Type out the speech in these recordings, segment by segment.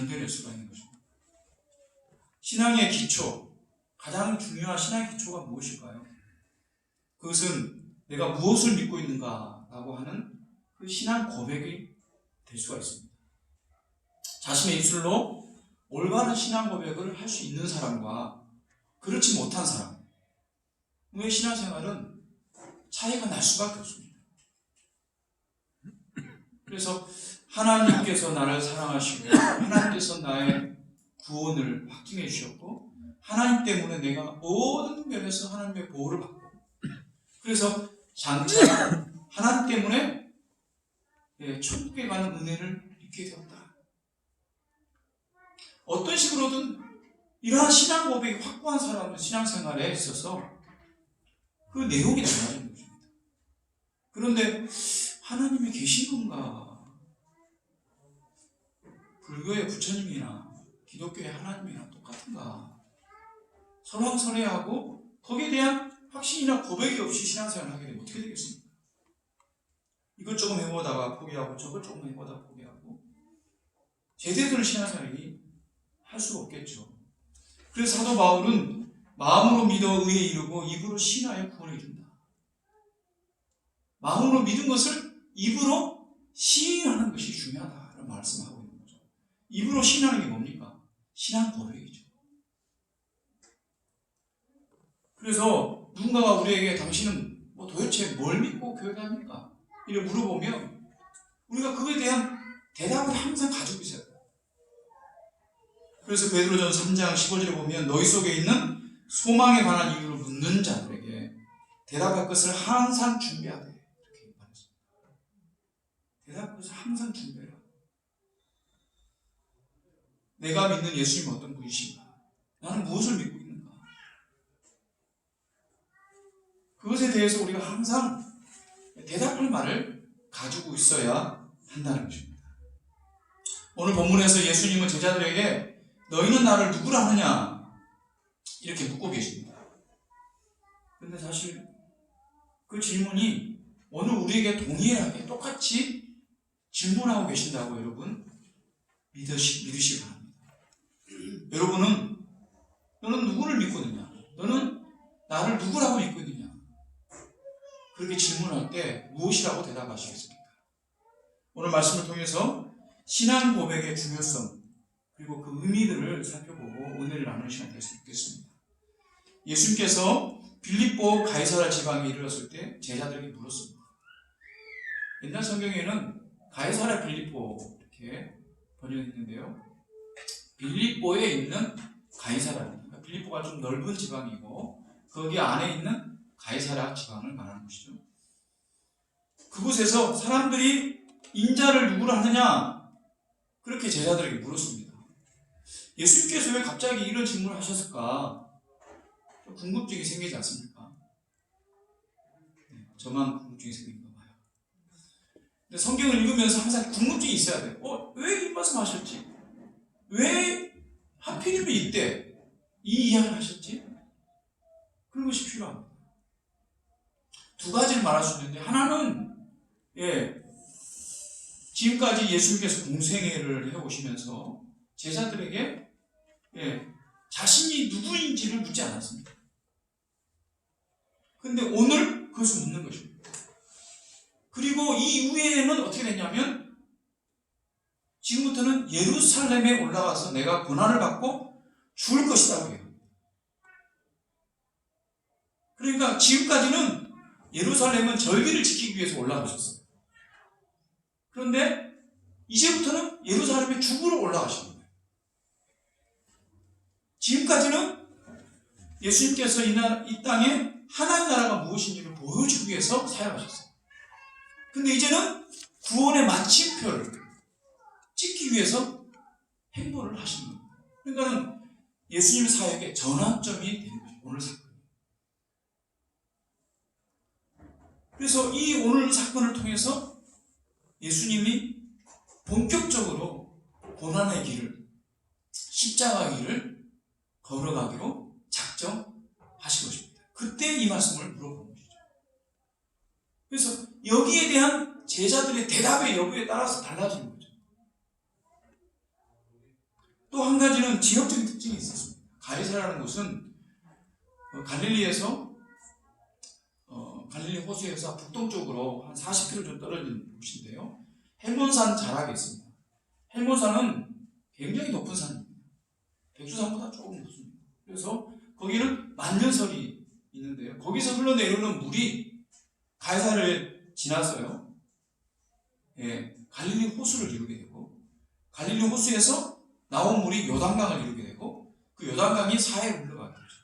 견뎌낼 수가 있는 것입니다. 신앙의 기초, 가장 중요한 신앙의 기초가 무엇일까요? 그것은 내가 무엇을 믿고 있는가라고 하는 그 신앙 고백이 될 수가 있습니다. 자신의 입술로 올바른 신앙 고백을 할 수 있는 사람과 그렇지 못한 사람의 신앙생활은 차이가 날 수밖에 없습니다. 그래서 하나님께서 나를 사랑하시고 하나님께서 나의 구원을 확증해 주셨고 하나님 때문에 내가 모든 면에서 하나님의 보호를 받고 그래서 장차 하나님 때문에 천국에 가는 은혜를 입게 되었다. 어떤 식으로든 이러한 신앙 고백이 확고한 사람은 신앙생활에 있어서 그 내용이 달라지는 것입니다. 그런데 하나님이 계신 건가? 불교의 부처님이나 기독교의 하나님이나 똑같은가? 설왕설래하고 거기에 대한 확신이나 고백이 없이 신앙생활을 하게 되면 어떻게 되겠습니까? 이것 조금 해보다가 포기하고 저것 조금 해보다가 포기하고 제대로 된 신앙생활이 할 수가 없겠죠. 그래서 사도 바울은 마음으로 믿어 의에 이르고 입으로 신하여 구원에 이른다. 마음으로 믿은 것을 입으로 시인하는 것이 중요하다라는 말씀하고 있는 거죠. 입으로 시인하는 게 뭡니까? 신앙 고백이죠. 그래서 누군가가 우리에게 당신은 도대체 뭘 믿고 교회 다닙니까? 이렇게 물어보면 우리가 그거에 대한 대답을 항상 가지고 있어야 돼요. 그래서 베드로전서 3장 15절에 보면 너희 속에 있는 소망에 관한 이유를 묻는 자들에게 대답할 것을 항상 준비하되 이렇게 말했습니다. 대답할 것을 항상 준비해라. 내가 믿는 예수님은 어떤 분이신가? 나는 무엇을 믿고 있는가? 그것에 대해서 우리가 항상 대답할 말을 가지고 있어야 한다는 것입니다. 오늘 본문에서 예수님은 제자들에게 너희는 나를 누구라 하느냐? 이렇게 묻고 계십니다. 그런데 사실 그 질문이 오늘 우리에게 동일하게 똑같이 질문하고 계신다고 여러분 믿으시기 바랍니다. 여러분은 너는 누구를 믿고 있느냐? 너는 나를 누구라고 믿고 있느냐? 그렇게 질문할 때 무엇이라고 대답하시겠습니까? 오늘 말씀을 통해서 신앙 고백의 중요성 그리고 그 의미들을 살펴보고 은혜를 나누는 시간이 될 수 있겠습니다. 예수님께서 빌립보 가이사랴 지방에 이르렀을 때 제자들에게 물었습니다. 옛날 성경에는 가이사랴 빌립보 이렇게 번역했는데요. 빌립보에 있는 가이사랴, 빌립보가 좀 넓은 지방이고 거기 안에 있는 가이사랴 지방을 말하는 것이죠. 그곳에서 사람들이 인자를 누구로 하느냐? 그렇게 제자들에게 물었습니다. 예수님께서 왜 갑자기 이런 질문을 하셨을까? 궁금증이 생기지 않습니까? 저만 궁금증이 생긴가 봐요. 근데 성경을 읽으면서 항상 궁금증이 있어야 돼요. 왜 이 말씀 하셨지? 왜 하필이면 이때 이 이야기를 하셨지? 그런 것이 필요합니다. 두 가지를 말할 수 있는데 하나는 지금까지 예수님께서 공생애를 해오시면서 제자들에게 자신이 누구인지를 묻지 않았습니다. 그런데 오늘 그것을 묻는 것입니다. 그리고 이 이후에는 어떻게 됐냐면 지금부터는 예루살렘에 올라가서 내가 고난을 받고 죽을 것이라고 해요. 그러니까 지금까지는 예루살렘은 절기를 지키기 위해서 올라가셨어요. 그런데 이제부터는 예루살렘에 죽으러 올라가시는 거예요. 지금까지는 예수님께서 이 땅에 하나님 나라가 무엇인지를 보여주기 위해서 사역하셨어요. 근데 이제는 구원의 마침표를 찍기 위해서 행보를 하시는 겁니다. 그러니까 예수님 사역의 전환점이 되는 거죠. 오늘 사건. 그래서 이 오늘 사건을 통해서 예수님이 본격적으로 고난의 길을, 십자가 길을 걸어가기로 작정하신 것입니다. 그때 이 말씀을 물어보는 것이죠. 그래서 여기에 대한 제자들의 대답의 여부에 따라서 달라지는 거죠. 또 한 가지는 지역적인 특징이 있었습니다. 가이사라는 곳은 갈릴리에서 갈릴리 호수에서 북동쪽으로 한 40km 정도 떨어진 곳인데요. 헬몬산 자락에 있습니다. 헬몬산은 굉장히 높은 산입니다. 백두산보다 조금 높습니다. 그래서 거기는 만년설이 있는데요. 거기서 흘러내려오는 물이 가이사를 지나서요. 갈릴리 호수를 이루게 되고, 갈릴리 호수에서 나온 물이 요단강을 이루게 되고, 그 요단강이 사해로 흘러가게 되죠.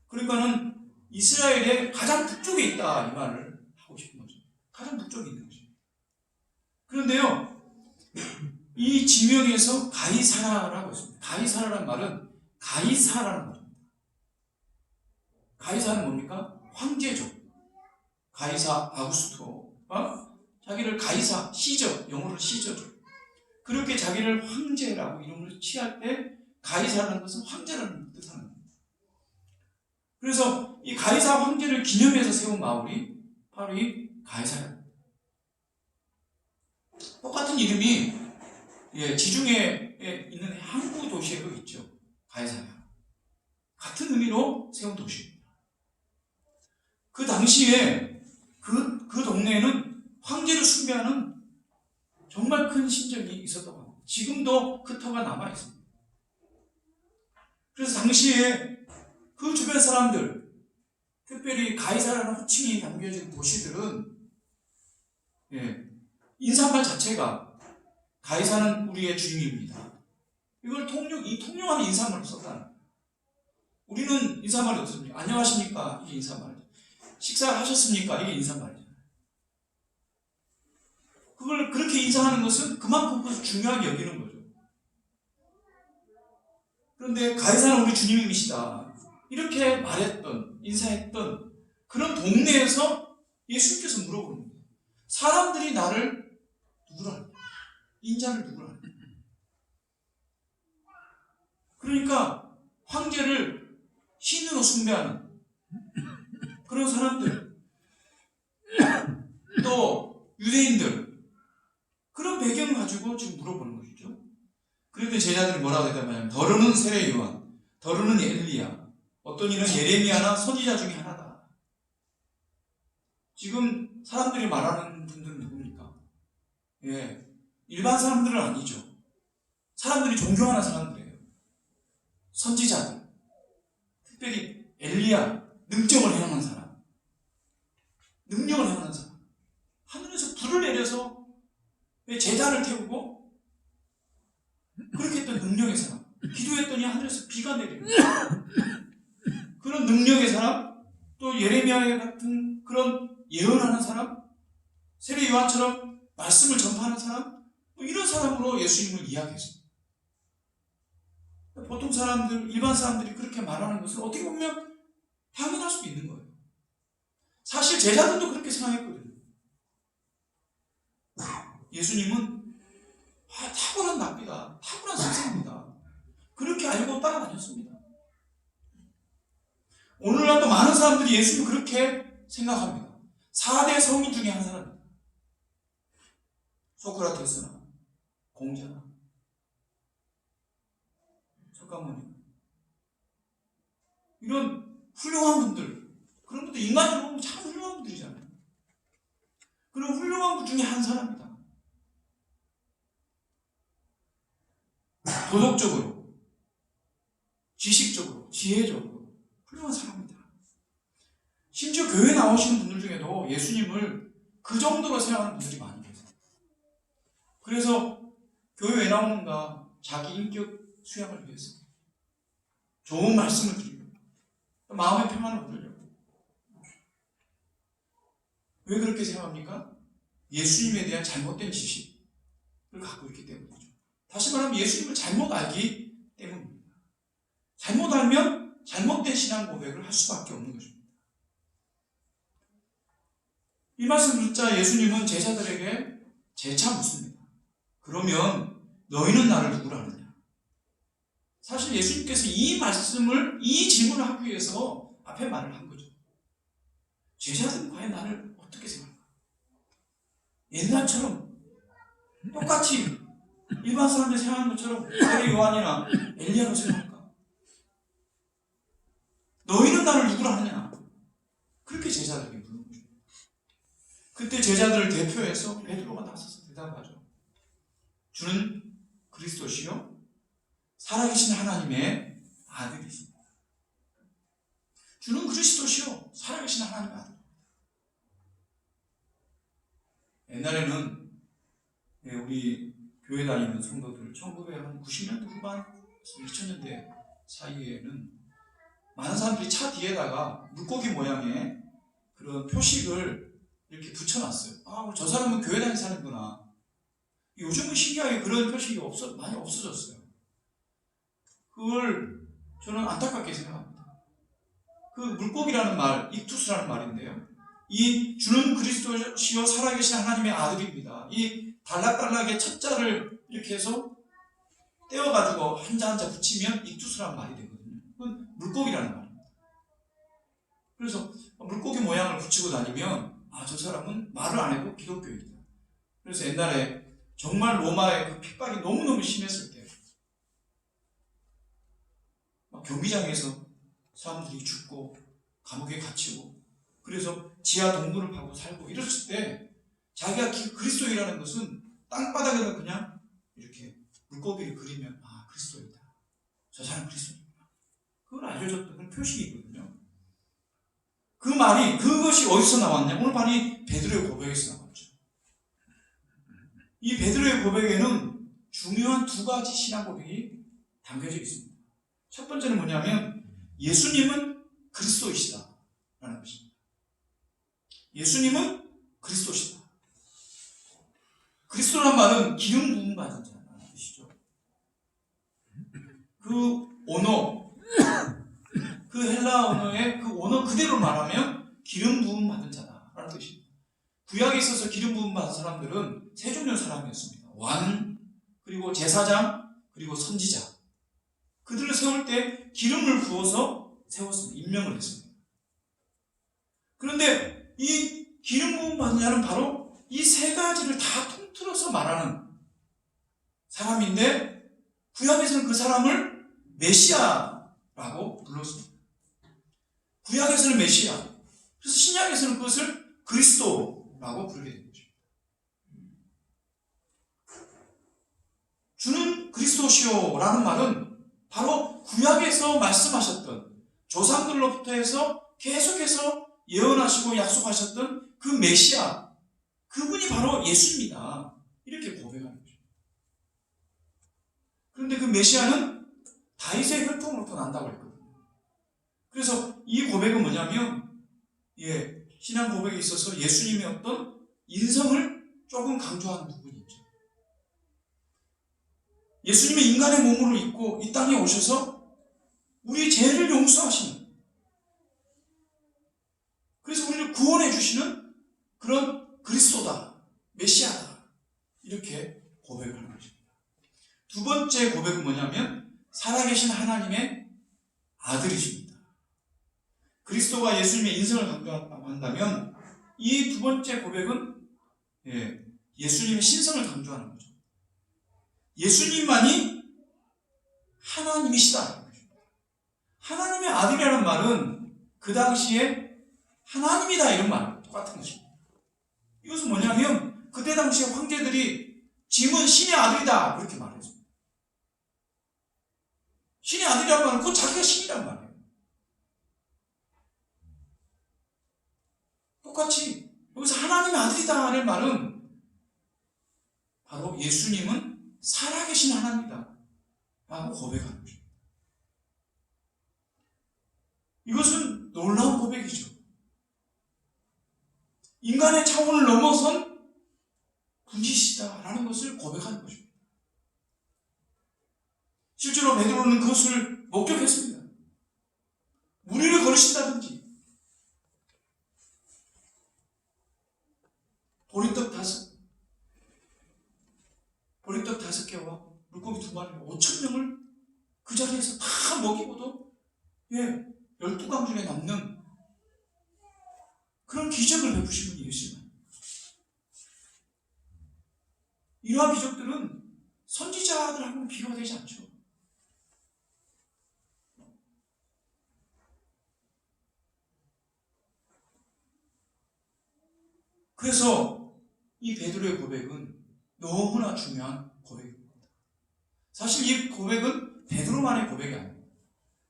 그러니까는 이스라엘의 가장 북쪽에 있다, 이 말을 하고 싶은 거죠. 가장 북쪽에 있는 거죠. 그런데요, 이 지명에서 가이사라라고 있습니다. 가이사라라는 말은 가이사라는 말입니다. 가이사는 뭡니까? 황제죠. 가이사 아구스토가 자기를 가이사, 시저, 영어로 시저죠. 그렇게 자기를 황제라고 이름을 취할 때 가이사라는 것은 황제라는 뜻하는 겁니다. 그래서 이 가이사 황제를 기념해서 세운 마을이 바로 이 가이사라입니다. 똑같은 이름이 지중해에 있는 항구 도시에도 있죠. 가이사라. 같은 의미로 세운 도시입니다. 그 당시에 그 동네에는 황제를 숭배하는 정말 큰 신전이 있었다고 합니다. 지금도 그 터가 남아 있습니다. 그래서 당시에 그 주변 사람들, 특별히 가이사라는 호칭이 남겨진 도시들은 인사말 자체가 가이사는 우리의 주님입니다. 이걸 통용하는 인사말을 썼다는 거예요. 우리는 인사말이 없습니다. 안녕하십니까? 이게 인사말이죠. 식사하셨습니까? 이게 인사말이죠. 그걸 그렇게 인사하는 것은 그만큼 그것을 중요하게 여기는 거죠. 그런데 가이사는 우리 주님이시다. 이렇게 말했던, 인사했던 그런 동네에서 예수님께서 물어보는 거예요. 사람들이 나를 누구라 하냐? 인자를 누구라 하냐? 그러니까 황제를 신으로 숭배하는 그런 사람들, 또 유대인들, 그런 배경을 가지고 지금 물어보는 것이죠. 그런데 제자들이 뭐라고 대답하냐면, 더러는 세례 요한, 더러는 엘리야, 어떤 이는 예레미야나 선지자 중에 하나다. 지금 사람들이 말하는 분들은 누굽니까? 일반 사람들은 아니죠. 사람들이 존경하는 사람들이에요. 선지자들, 특별히 엘리야, 능력을 행하는 사람, 하늘에서 불을 내려서 제단을 태우고 그렇게 했던 능력의 사람, 기도했더니 하늘에서 비가 내리는 그런 능력의 사람, 또 예레미야 같은 그런 예언하는 사람, 세례 요한처럼 말씀을 전파하는 사람, 이런 사람으로 예수님을 이야기했습니다. 보통 사람들, 일반 사람들이 그렇게 말하는 것을 어떻게 보면 당연할 수도 있는 거예요. 사실 제자들도 그렇게 생각했거든요. 예수님은 탁월한 납비다, 탁월한 선생입니다. 그렇게 알고 따라다녔습니다. 오늘날도 많은 사람들이 예수님을 그렇게 생각합니다. 4대 성인 중에 한 사람입니다. 소크라테스나 공자나 석가모니, 이런 훌륭한 분들, 그런 분들 인간적으로 보면 참 훌륭한 분들이잖아요. 그런 훌륭한 분 중에 한 사람입니다. 도덕적으로, 지식적으로, 지혜적으로 훌륭한 사람입니다. 심지어 교회 나오시는 분들 중에도 예수님을 그 정도로 생각하는 분들이 많이 계세요. 그래서 교회 왜 나오는가? 자기 인격 수양을 위해서, 좋은 말씀을 드리고 마음의 평안을 얻으려고. 왜 그렇게 생각합니까? 예수님에 대한 잘못된 지식을 갖고 있기 때문이죠. 다시 말하면 예수님을 잘못 알기 때문입니다. 잘못 알면 잘못된 신앙 고백을 할 수밖에 없는 것입니다. 이 말씀 듣자 예수님은 제자들에게 재차 묻습니다. 그러면 너희는 나를 누구라 하느냐? 사실 예수님께서 이 질문을 하기 위해서 앞에 말을 한 거죠. 제자들은 과연 나를 어떻게 생각할까? 옛날처럼 똑같이 일반 사람들이 생각하는 것처럼 베드로, 요한이나 엘리야로 생각할까? 너희는 나를 누구라 하느냐? 그렇게 제자들에게 부르는 거죠. 그때 제자들을 대표해서 베드로가 나서서 대답하죠. 주는 그리스도시요 살아계신 하나님의 아들이십니다. 주는 그리스도시요 살아계신 하나님의 아들. 옛날에는 우리 교회 다니는 성도들 1990년대 후반 2000년대 사이에는 많은 사람들이 차 뒤에다가 물고기 모양의 그런 표식을 이렇게 붙여놨어요. 저 사람은 교회 다니는 사람이구나. 요즘은 신기하게 그런 표식이 많이 없어졌어요. 그걸 저는 안타깝게 생각합니다. 그 물고기라는 말, 익투스라는 말인데요. 이 주는 그리스도시요 살아계신 하나님의 아들입니다. 이 달락달락의 첫자를 이렇게 해서 떼어가지고 한자 한자 붙이면 익투스라는 말이 되거든요. 그건 물고기라는 말입니다. 그래서 물고기 모양을 붙이고 다니면 저 사람은 말을 안 해도 기독교인이다. 그래서 옛날에 정말 로마의 그 핍박이 너무너무 심했을 때 경기장에서 사람들이 죽고 감옥에 갇히고 그래서 지하 동굴을 파고 살고 이랬을 때 자기가 그리스도인이라는 것은 땅바닥에다 그냥 이렇게 물고기를 그리면 그리스도이다. 저 사람 그리스도인이구나. 그걸 알려줬던 그런 표식이거든요. 그 말이 그것이 어디서 나왔냐? 오늘 말이 베드로의 고백에서 나왔죠. 이 베드로의 고백에는 중요한 두 가지 신앙 고백이 담겨져 있습니다. 첫 번째는 뭐냐면 예수님은 그리스도이시다라는 것입니다. 예수님은 그리스도시다. 그리스도란 말은 기름 부음 받은 자라는 뜻이죠. 그 언어, 그 헬라 언어의 그 언어 그대로 말하면 기름 부음 받은 자다라는 뜻입니다. 구약에 있어서 기름 부음 받은 사람들은 세 종류 사람이었습니다. 왕, 그리고 제사장, 그리고 선지자. 그들을 세울 때 기름을 부어서 세웠습니다. 임명을 했습니다. 그런데 이 기름 부음 받은 자는 바로 이 세 가지를 다 통틀어서 말하는 사람인데 구약에서는 그 사람을 메시아라고 불렀습니다. 구약에서는 메시아, 그래서 신약에서는 그것을 그리스도라고 부르게 된 거죠. 주는 그리스도시오라는 말은 바로 구약에서 말씀하셨던 조상들로부터 해서 계속해서 예언하시고 약속하셨던 그 메시아, 그분이 바로 예수입니다. 이렇게 고백하는 거죠. 그런데 그 메시아는 다윗의 혈통으로부터 난다고 했거든요. 그래서 이 고백은 뭐냐면 신앙 고백에 있어서 예수님의 어떤 인성을 조금 강조하는 부분이 있죠. 예수님의 인간의 몸으로 입고 이 땅에 오셔서 우리 죄를 용서하시는, 그래서 우리를 구원해 주시는 그런 그리스도다, 메시아다, 이렇게 고백을 하는 것입니다. 두 번째 고백은 뭐냐면 살아계신 하나님의 아들이십니다. 그리스도가 예수님의 인성을 강조한다고 한다면 이 두 번째 고백은 예수님의 신성을 강조하는 거죠. 예수님만이 하나님이시다. 하나님의 아들이라는 말은 그 당시에 하나님이다 이런 말은 똑같은 것입니다. 이것은 뭐냐면 그때 당시에 황제들이 짐은 신의 아들이다 그렇게 말했습니다. 신의 아들이라는 말은 곧 자기가 신이란 말이에요. 똑같이 여기서 하나님의 아들이다 하는 말은 바로 예수님은 살아계신 하나님이다 라고 고백하는 거죠. 이것은 놀라운 고백이죠. 인간의 차원을 넘어선 분이시다라는 것을 고백하는 것입니다. 실제로 베드로는 그것을 목격했습니다. 무리를 걸으신다든지 보리떡 5개와 물고기 2마리 5,000명을 그 자리에서 다 먹이고도 12강 중에 남는 그런 기적을 베푸신 분이 예수님. 이러한 기적들은 선지자들하고는 비교가 되지 않죠. 그래서 이 베드로의 고백은 너무나 중요한 고백입니다. 사실 이 고백은 베드로만의 고백이 아닙니다.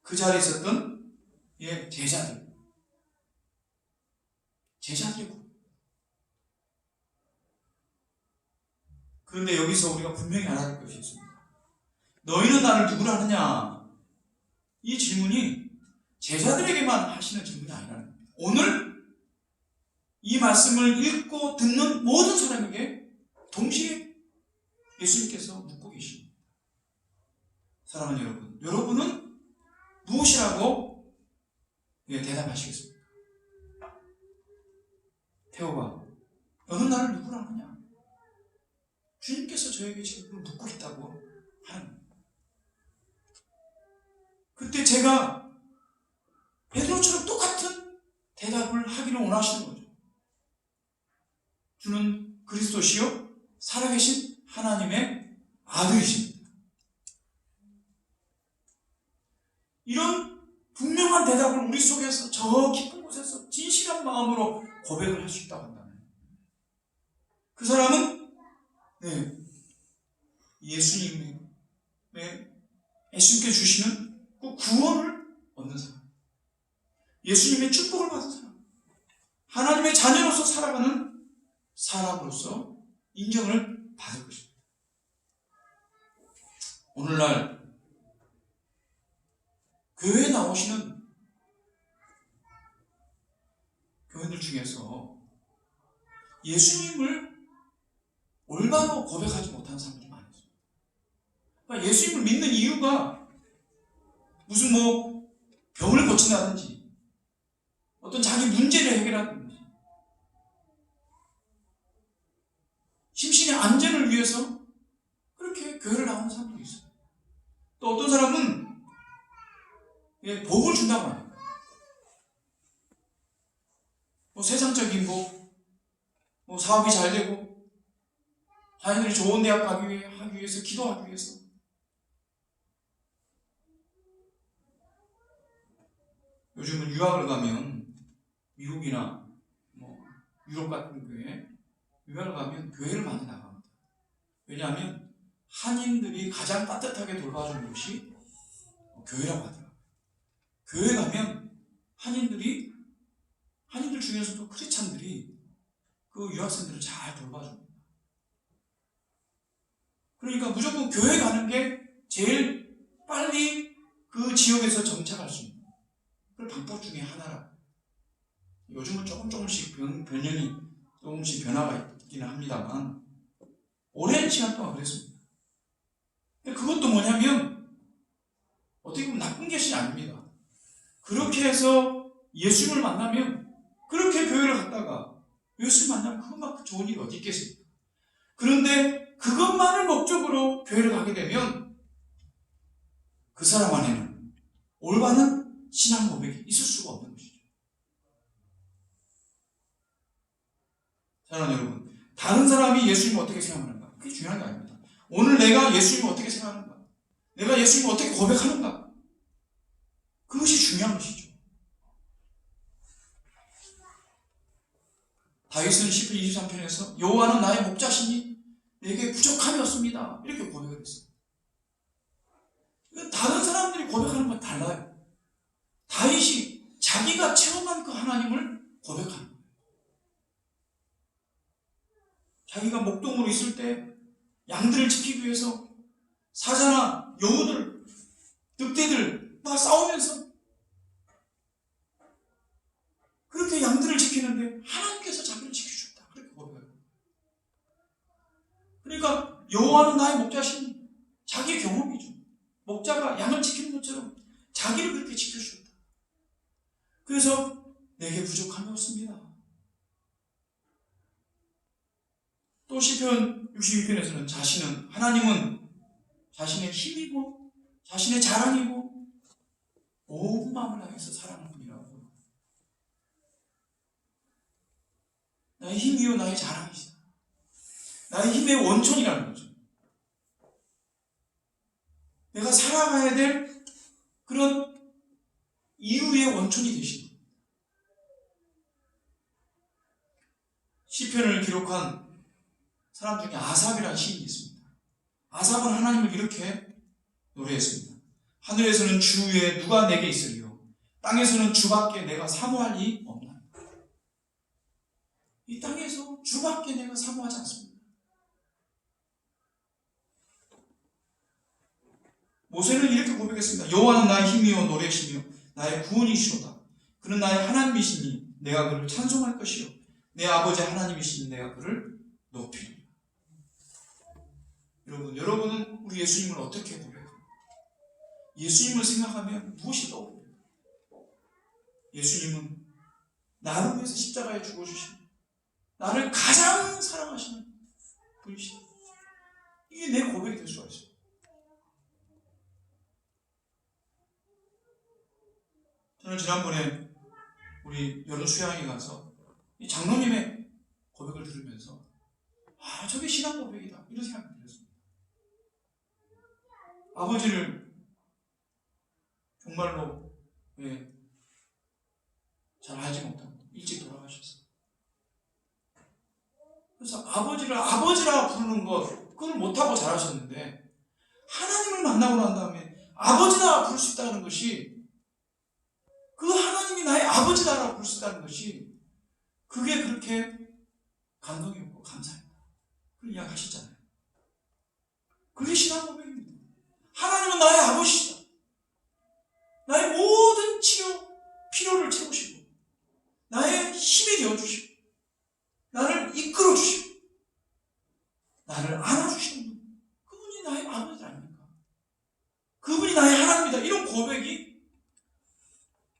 그 자리에 있었던 제자들의 고백. 그런데 여기서 우리가 분명히 알아야 할 것이 있습니다. 너희는 나를 누구라 하느냐? 이 질문이 제자들에게만 하시는 질문이 아니라는 겁니다. 오늘 이 말씀을 읽고 듣는 모든 사람에게 동시에 예수님께서 묻고 계십니다. 사랑하는 여러분은 무엇이라고 대답하시겠습니까? 태호가, 너는 나를 누구라 하느냐? 주님께서 저에게 지금 묻고 있다고 하는 겁니다. 그때 제가 베드로처럼 똑같은 대답을 하기를 원하시는 거죠. 주는 그리스도시요 살아계신 하나님의 아들이십니다. 이런 분명한 대답을 우리 속에서 저 깊은 곳에서 진실한 마음으로 고백을 할 수 있다고 한다면 그 사람은 예수님께 주시는 그 구원을 얻는 사람, 예수님의 축복을 받은 사람, 하나님의 자녀로서 살아가는 사람으로서 인정을 받을 것입니다. 오늘날 교회에 나오시는 교회들 중에서 예수님을 올바로 고백하지 못하는 사람들이 많아요. 그러니까 예수님을 믿는 이유가 무슨 병을 고친다든지 어떤 자기 문제를 해결하든지 심신의 안전을 위해서 그렇게 교회를 나오는 사람도 있어요. 또 어떤 사람은 복을 준다고 합니다. 세상적인 복, 사업이 잘 되고 자녀들이 좋은 대학 하기 위해서 기도하기 위해서 요즘은 유학을 가면 미국이나 유럽 같은 교회 유학을 가면 교회를 많이 나갑니다. 왜냐하면 한인들이 가장 따뜻하게 돌봐주는 곳이 교회라고 하더라고요. 교회 가면 한인들 중에서도 크리스찬들이 그 유학생들을 잘 돌봐줍니다. 그러니까 무조건 교회 가는 게 제일 빨리 그 지역에서 정착할 수 있는 그 방법 중에 하나라고. 요즘은 조금씩 변형이 조금씩 변화가 있기는 합니다만 오랜 시간 동안 그랬습니다. 근데 그것도 뭐냐면 어떻게 보면 나쁜 것이 아닙니다. 그렇게 해서 예수님을 만나면 그렇게 교회를 갔다가 예수님 만나면 그것만큼 좋은 일이 어디 있겠습니까? 그런데 그것만을 목적으로 교회를 가게 되면 그 사람 안에는 올바른 신앙 고백이 있을 수가 없는 것이죠. 사랑하는 여러분, 다른 사람이 예수님을 어떻게 생각하는가? 그게 중요한 게 아닙니다. 오늘 내가 예수님을 어떻게 생각하는가? 내가 예수님을 어떻게 고백하는가? 그것이 중요한 것이죠. 다윗은 시편 23편에서 여호와는 나의 목자시니 내게 부족함이 없습니다. 이렇게 고백을 했어요. 다른 사람들이 고백하는 건 달라요. 다윗이 자기가 체험한 그 하나님을 고백하는 거예요. 자기가 목동으로 있을 때 양들을 지키기 위해서 사자나 여우들, 늑대들 막 싸우면서 그렇게 양들을 지키는데 하나님께서 자기를 지켜주셨다. 그렇게 고백해요. 그러니까 여호와는 나의 목자시니 자기의 경험이죠. 목자가 양을 지키는 것처럼 자기를 그렇게 지켜주셨다. 그래서 내게 부족함이 없습니다. 또 시편 62편에서는 하나님은 자신의 힘이고 자신의 자랑이고 온 마음을 다해서 사랑하는 분이라고. 나의 힘이요 나의 자랑이시다. 나의 힘의 원천이라는 거죠. 내가 살아가야 될 그런 이유의 원천이 되신 거예요. 시편을 기록한 사람 중에 아삽이라는 시인이 있습니다. 아삽은 하나님을 이렇게 노래했습니다. 하늘에서는 주 외에 누가 내게 있으리요? 땅에서는 주밖에 내가 사모할 이 없나요? 이 땅에서 주밖에 내가 사모하지 않습니다. 모세는 이렇게 고백했습니다. 여호와는 나의 힘이요 노래시며 나의 구원이시로다. 그는 나의 하나님이시니 내가 그를 찬송할 것이요 내 아버지 하나님이시니 내가 그를 높이리라. 여러분은 우리 예수님을 어떻게 고백해요? 예수님을 생각하면 무엇이 떠오릅니까? 예수님은 나를 위해서 십자가에 죽어주신 나를 가장 사랑하시는 분이시다. 이게 내 고백이 될 수가 있어요. 저는 지난번에 우리 여름 수양에 가서 이 장로님의 고백을 들으면서 저게 신앙 고백이다 이런 생각이 들었습니다. 아버지를 정말로 잘 알지 못하고 일찍 돌아가셨어요. 그래서 아버지를 아버지라 부르는 것 그걸 못하고 자라셨는데 하나님을 만나고 난 다음에 아버지라 부를 수 있다는 것이 그 하나님이 나의 아버지다라고 부를 수 있다는 것이 그게 그렇게 감동이었고 감사합니다. 그걸 이야기하셨잖아요. 그게 신앙 고백입니다. 하나님은 나의 아버지시다. 나의 모든 치료, 필요를 채우시고 나의 힘이 되어주시고 나를 이끌어주시고 나를 안아주시는 분 그분이 나의 아버지 아닙니까? 그분이 나의 하나님이다. 이런 고백이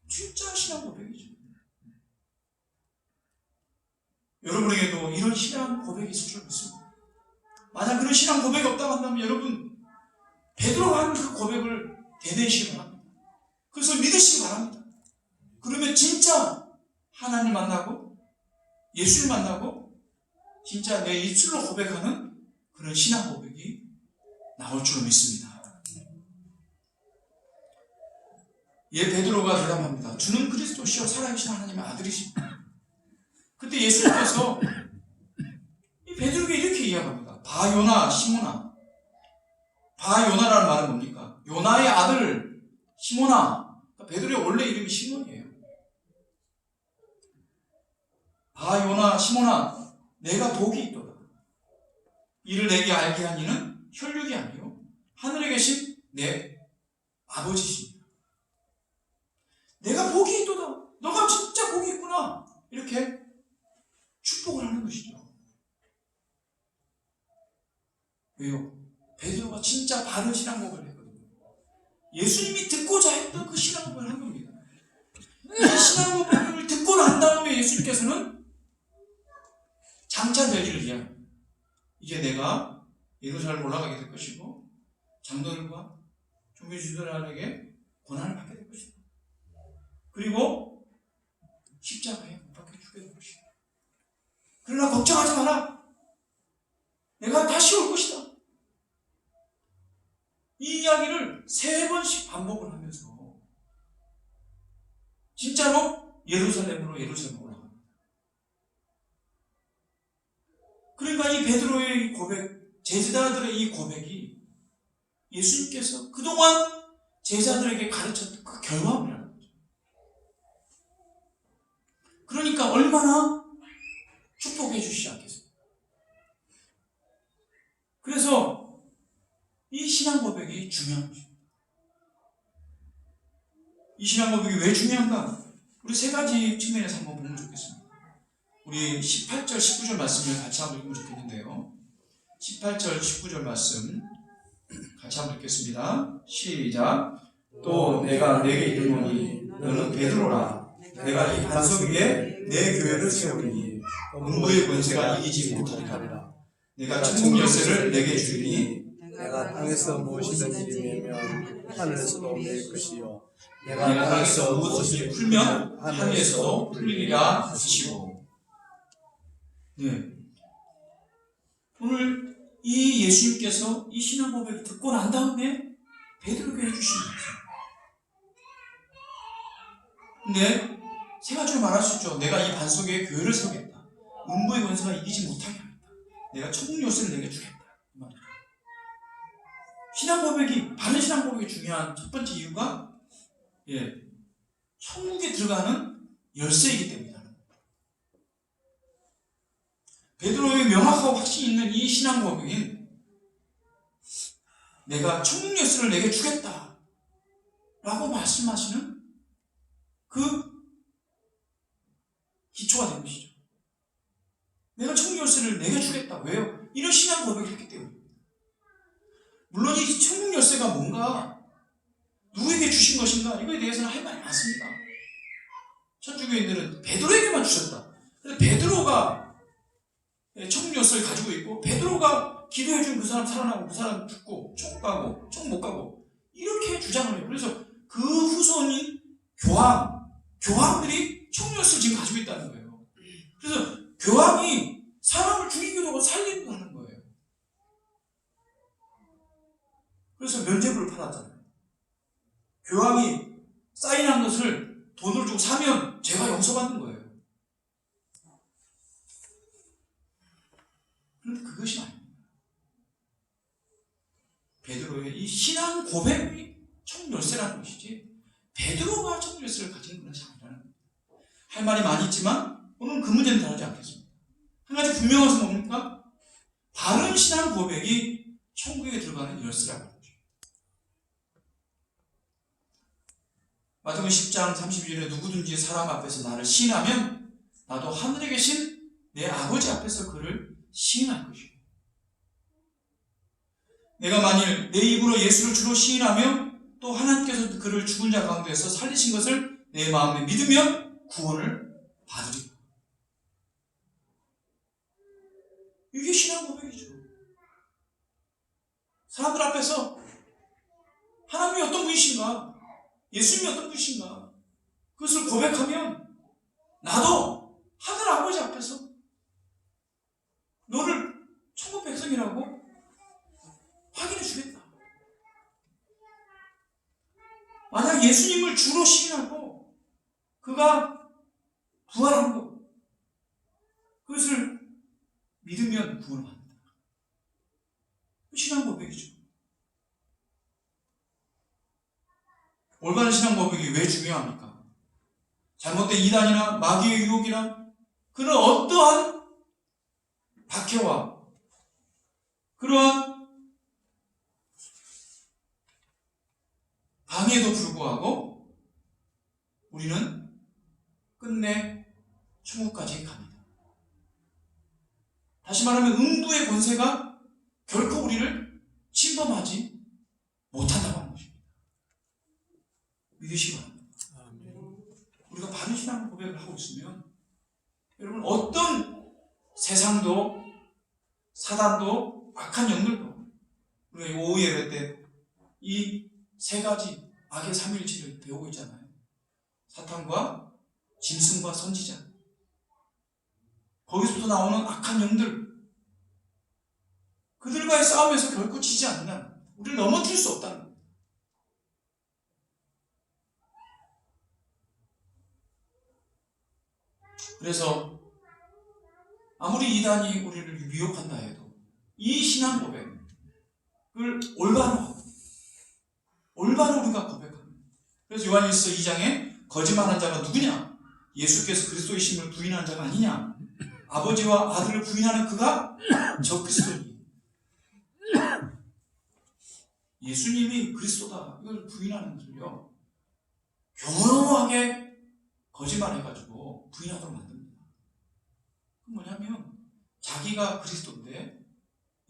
진짜 신앙 고백이죠. 여러분에게도 이런 신앙 고백이 있을 줄 믿습니다. 만약 그런 신앙 고백이 없다고 한다면 여러분 베드로가 한 그 고백을 되뇌시기 바랍니다. 그래서 믿으시기 바랍니다. 그러면 진짜 하나님 만나고 예수를 만나고 진짜 내 입술로 고백하는 그런 신앙 고백이 나올 줄 믿습니다. 베드로가 대답합니다. 주는 그리스도시요 살아계신 하나님의 아들이십니다. 그때 예수님께서 이 베드로에게 이렇게 이야기합니다. 바요나 시몬아. 바요나라는 말은 뭡니까? 요나의 아들 시몬아. 베드로의 원래 이름이 시몬이에요. 바요나 시몬아 내가 복이 있도다. 이를 내게 알게 한 이는 혈육이 아니요 하늘에 계신 내 아버지십니다. 내가 복이 있도다. 너가 진짜 복이 있구나. 이렇게 축복을 하는 것이죠. 왜요? 베드로가 진짜 바른 신앙 고백을 했거든요. 예수님이 듣고자 했던 그 신앙 고백을 한 겁니다. 이 신앙 고백을 듣고 난 다음에 예수님께서는 장차 될 일을 이야기합니다. 이제 내가 예루살렘 올라가게 될 것이고 장로들과 종교지도자들에게 고난을 받게 될 것이다. 그리고 십자가에 못 박혀 죽게 될 것이다. 그러나 걱정하지 마라. 내가 다시 올 것이다. 이 이야기를 3번씩 반복을 하면서 진짜로 예루살렘으로 올라갑니다. 그러니까 이 베드로의 고백, 제자들의 이 고백이 예수님께서 그동안 제자들에게 가르쳤던 그 결과물이라는 거죠. 그러니까 얼마나 축복해 주시지 않겠습니까? 그래서 이 신앙 고백이 중요한 것입니다. 이 신앙 고백이 왜 중요한가? 우리 3가지 측면에서 한번 보면 좋겠습니다. 우리 18절, 19절 말씀을 같이 한번 읽으면 좋겠는데요. 18절, 19절 말씀 같이 한번 읽겠습니다. 시작. 또 내가 내게 이르노니 너는 베드로라. 내가 이 반석 위에 내 교회를 세우리니 음부의 권세가 이기지 못하리라. 내가 천국 열쇠를 내게 주리니 내가 땅에서 무엇이든지 매면 하늘에서도 맬 것이요 내가 땅에서 무엇을 풀면 하늘에서도 풀리리라 하시고. 오늘 이 예수님께서 이 신앙 고백을 듣고 난 다음에 베드로에게 해주신 말씀. 근데 세 가지로 말할 수 있죠. 내가 이 반석에 교회를 세우겠다. 음부의 권세가 이기지 못하게 하겠다. 내가 천국 열쇠를 내게 주겠다. 이 말이죠. 신앙 고백이, 바른 신앙 고백이 중요한 첫 번째 이유가 천국에 들어가는 열쇠이기 때문이다. 베드로의 명확하고 확신 있는 이 신앙 고백인 내가 천국 열쇠를 내게 주겠다 라고 말씀하시는 그 기초가 된 것이죠. 내가 천국 열쇠를 내게 주겠다. 왜요? 이런 신앙 고백을 했기 때문입니다. 물론 이 천국 열쇠가 뭔가 누구에게 주신 것인가 이거에 대해서는 할 말이 많습니다. 천주교인들은 베드로에게만 주셨다. 그래서 베드로가 천국 열쇠를 가지고 있고 베드로가 기도해준 그 사람 살아나고 그 사람 죽고 천국 가고 천국 못 가고 이렇게 주장을 해요. 그래서 그 후손인 교황들이 천국 열쇠를 지금 가지고 있다는 거예요. 그래서 교황이 사람을 죽이기도 하고 살리기도 하는 거예요. 그래서 면죄부를 팔았잖아요. 교황이 사인한 것을 돈을 주고 사면 죄가 용서받는 거예요. 그런데 그것이 아닙니다. 베드로의 이 신앙 고백이 천국 열쇠라는 것이지 베드로가 천국 열쇠를 가진 것이 아니라는 겁니다. 할 말이 많이 있지만 오늘은 그 문제는 다루지 않겠습니다. 한 가지 분명한 것은 뭡니까? 바른 신앙 고백이 천국에 들어가는 열쇠라고 하죠. 마태복음 10장 32절에 누구든지 사람 앞에서 나를 시인하면 나도 하늘에 계신 내 아버지 앞에서 그를 시인할 것이고 내가 만일 내 입으로 예수를 주로 시인하며 또 하나님께서 그를 죽은 자 가운데서 살리신 것을 내 마음에 믿으면 구원을 받으리라. 이게 신앙 고백이죠. 사람들 앞에서 하나님이 어떤 분이신가, 예수님이 어떤 분이신가 그것을 고백하면 나도 하늘 아버지 앞에서 너를 천국 백성이라고 확인해 주겠다. 만약 예수님을 주로 시인하고 그가 부활한 것 그것을 믿으면 구원을 받는다. 신앙 고백이죠. 올바른 신앙 고백이 왜 중요합니까? 잘못된 이단이나 마귀의 유혹이나 그런 어떠한 박해와 그러한 방해에도 불구하고 우리는 끝내 천국까지 갑니다. 다시 말하면 음부의 권세가 결코 우리를 침범하지 못한다고 하는 것입니다. 믿으시기 바랍니다. 우리가 바른 신앙 고백을 하고 있으면 여러분 어떤 세상도 사단도 악한 영들도 우리가 오후 예배 때 이 세 가지 악의 삼일체를 배우고 있잖아요. 사탄과 짐승과 선지자 거기서부터 나오는 악한 영들 그들과의 싸움에서 결코 지지 않는다. 우리를 넘어뜨릴 수 없다는 겁니다. 그래서 아무리 이단이 우리를 미혹한다 해도 이 신앙 고백을 올바로 우리가 고백합니다. 그래서 요한일서 2장에 거짓말한 자가 누구냐? 예수께서 그리스도이심을 부인하는 자가 아니냐? 아버지와 아들을 부인하는 그가 저 그리스도니. 예수님이 그리스도다 이걸 부인하는 것을요 교묘하게 거짓말해가지고 부인하도록 만듭니다. 그건 뭐냐면 자기가 그리스도인데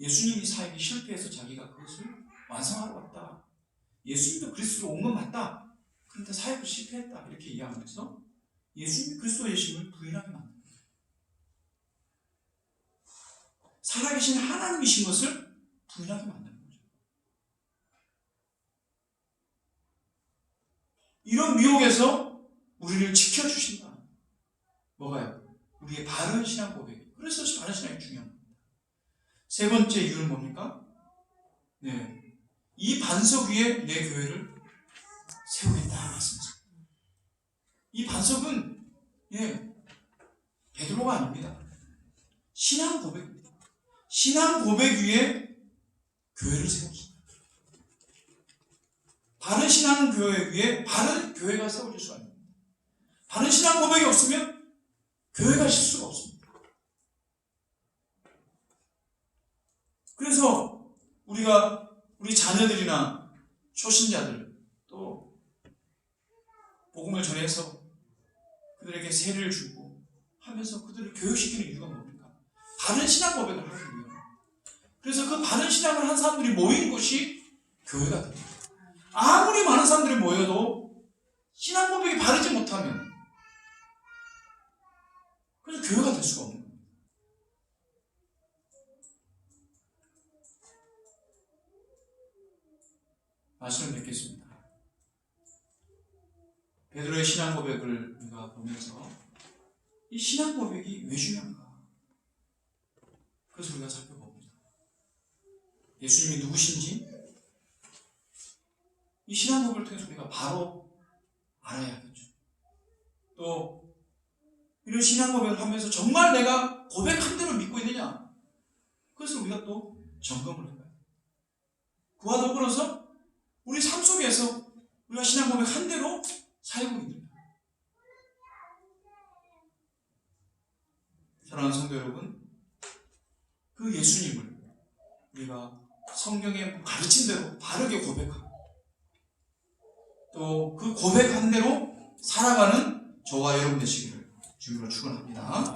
예수님이 사역에 실패해서 자기가 그것을 완성하러 왔다. 예수님도 그리스도로 온 건 맞다. 그런데 사역을 실패했다. 이렇게 이야기하면서 예수님이 그리스도의 예심을 부인하게 만듭니다. 살아계신 하나님이신 것을 부인하게 만드는 거죠. 이런 미혹에서 우리를 지켜주신다. 뭐가요? 우리의 바른 신앙 고백. 그래서 바른 신앙이 중요합니다. 세 번째 이유는 뭡니까? 이 이 반석 위에 내 교회를 세우겠다 말씀하십니다. 이 반석은 베드로가 아닙니다. 신앙 고백입니다. 신앙 고백 위에 교회를 세웁시다. 바른 신앙 교회 위에 바른 교회가 세워질 수가 있습니다. 바른 신앙 고백이 없으면 교회가 실 수가 없습니다. 그래서 우리 자녀들이나 초신자들 또 복음을 전해서 그들에게 세례를 주고 하면서 그들을 교육시키는 이유가 뭡니까? 바른 신앙 고백을 하기 위해요. 그래서 그 바른 신앙을 한 사람들이 모인 곳이 교회가 됩니다. 아무리 많은 사람들이 모여도 신앙 고백이 바르지 못하면 그래서 교회가 될 수가 없는 겁니다. 말씀을 맺겠습니다. 베드로의 신앙 고백을 우리가 보면서 이 신앙 고백이 왜 중요한가? 그것을 우리가 살펴봅니다. 예수님이 누구신지 이 신앙 고백을 통해서 우리가 바로 알아야겠죠. 또 이런 신앙 고백을 하면서 정말 내가 고백한 대로 믿고 있느냐? 그것을 우리가 또 점검을 해봐요. 그와 더불어서 우리 삶 속에서 우리가 신앙 고백한 대로 살고 있느냐? 사랑하는 성도 여러분, 그 예수님을 우리가 성경에 가르친 대로 바르게 고백하고 또 그 고백한 대로 살아가는 저와 여러분 되시기를 주님으로 축원합니다.